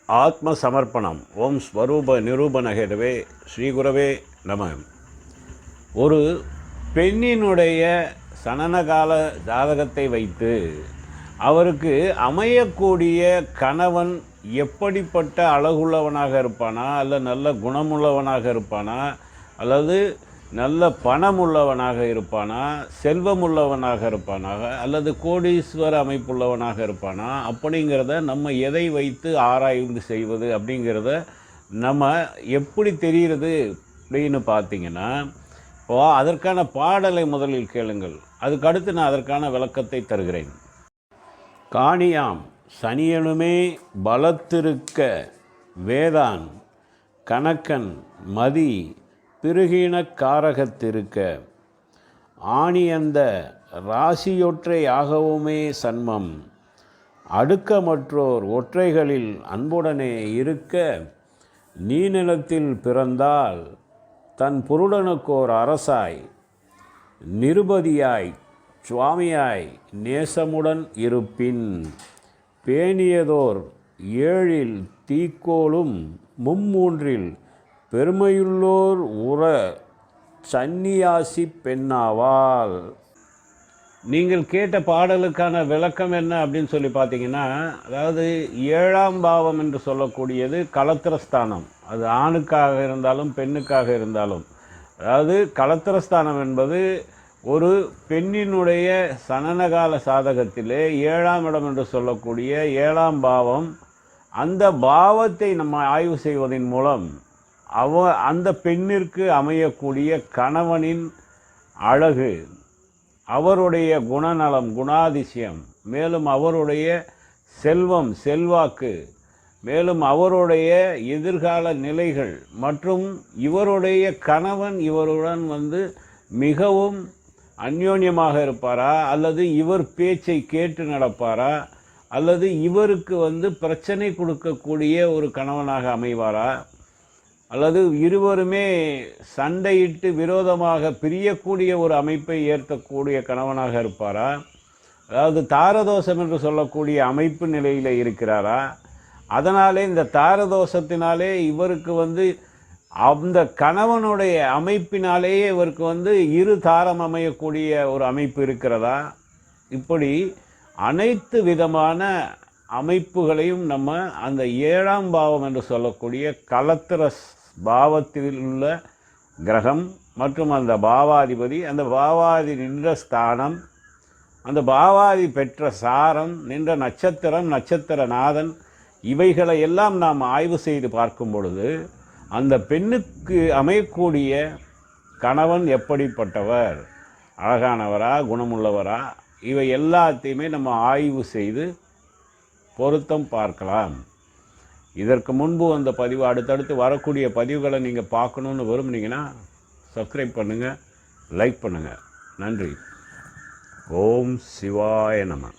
ஆத்ம சமர்ப்பணம். ஓம் ஸ்வரூப நிரூபணகேதவே ஸ்ரீகுரவே நம. ஒரு பெண்ணினுடைய சனனகால ஜாதகத்தை வைத்து அவருக்கு அமையக்கூடிய கணவன் எப்படிப்பட்ட அழகுள்ளவனாக இருப்பானா, அல்ல நல்ல குணமுள்ளவனாக இருப்பானா, அல்லது நல்ல பணமுள்ளவனாக இருப்பானா, செல்வமுள்ளவனாக இருப்பானாக, அல்லது கோடீஸ்வர அமைப்புள்ளவனாக இருப்பானா, அப்படிங்கிறத நம்ம எதை வைத்து ஆராய்ந்து செய்வது அப்படிங்கிறத நம்ம எப்படி தெரிகிறது அப்படின்னு பார்த்தீங்கன்னா, அதற்கான பாடலை முதலில் கேளுங்கள். அதுக்கடுத்து நான் அதற்கான விளக்கத்தை தருகிறேன். காணியாம் சனியனுமே பலத்திருக்க வேதான் கணக்கன் மதி பிருகின காரகத்திருக்க ஆணியந்த ராசியொற்றை ஆகவுமே சன்மம் அடுக்கமற்றோர் ஒற்றைகளில் அன்புடனே இருக்க நீ நிலத்தில் பிறந்தால் தன் புருடனுக்கோர் அரசாய் நிருபதியாய் சுவாமியாய் நேசமுடன் இருப்பின் பேணியதோர் ஏழில் தீக்கோளும் மும்மூன்றில் பெருமையுள்ளோர் உற சந்நியாசி பெண்ணாவால். நீங்கள் கேட்ட பாடலுக்கான விளக்கம் என்ன அப்படின்னு சொல்லி பார்த்தீங்கன்னா, அதாவது 7ஆம் பாவம் என்று சொல்லக்கூடியது களத்திரஸ்தானம். அது ஆணுக்காக இருந்தாலும் பெண்ணுக்காக இருந்தாலும், அதாவது களத்திரஸ்தானம் என்பது ஒரு பெண்ணினுடைய சனனகால சாதகத்திலே 7ஆம் இடம் என்று சொல்லக்கூடிய 7ஆம் பாவம். அந்த பாவத்தை நம்ம ஆய்வு செய்வதன் மூலம் அந்த பெண்ணிற்கு அமையக்கூடிய கணவனின் அழகு, அவருடைய குணநலம் குணாதிசயம், மேலும் அவருடைய செல்வம் செல்வாக்கு, மேலும் அவருடைய எதிர்கால நிலைகள், மற்றும் இவருடைய கணவன் இவருடன் மிகவும் அந்யோன்யமாக இருப்பாரா, அல்லது இவர் பேச்சை கேட்டு நடப்பாரா, அல்லது இவருக்கு பிரச்சனை கொடுக்கக்கூடிய ஒரு கணவனாக அமைவாரா, அல்லது இருவருமே சண்டையிட்டு விரோதமாக பிரியக்கூடிய ஒரு அமைப்பை ஏற்கக்கூடிய கணவனாக இருப்பாரா, அதாவது தாரதோஷம் என்று சொல்லக்கூடிய அமைப்பு நிலையில் இருக்கிறாரா, அதனாலே இந்த தாரதோஷத்தினாலே இவருக்கு அந்த கணவனுடைய அமைப்பினாலேயே இவருக்கு இரு தாரம் அமையக்கூடிய ஒரு அமைப்பு இருக்கிறதா, இப்படி அனைத்து விதமான அமைப்புகளையும் நம்ம அந்த 7ஆம் பாவம் என்று சொல்லக்கூடிய களத்திர பாவத்தில் உள்ள கிரகம் மற்றும் அந்த பாவாதிபதி, அந்த பாவாதி நின்ற ஸ்தானம், அந்த பாவாதி பெற்ற சாரம், நின்ற நட்சத்திரம், நட்சத்திரநாதன், இவைகளை எல்லாம் நாம் ஆய்வு செய்து பார்க்கும் பொழுது அந்த பெண்ணுக்கு அமையக்கூடிய கணவன் எப்படிப்பட்டவர், அழகானவரா குணமுள்ளவரா, இவை எல்லாத்தையுமே நம்ம ஆய்வு செய்து பொருத்தம் பார்க்கலாம். இதற்கு முன்பு அந்த பதிவு, அடுத்தடுத்து வரக்கூடிய பதிவுகளை நீங்கள் பார்க்கணுன்னு விரும்புனீங்கன்னா சப்ஸ்கிரைப் பண்ணுங்கள், லைக் பண்ணுங்கள். நன்றி. ஓம் சிவாய நம.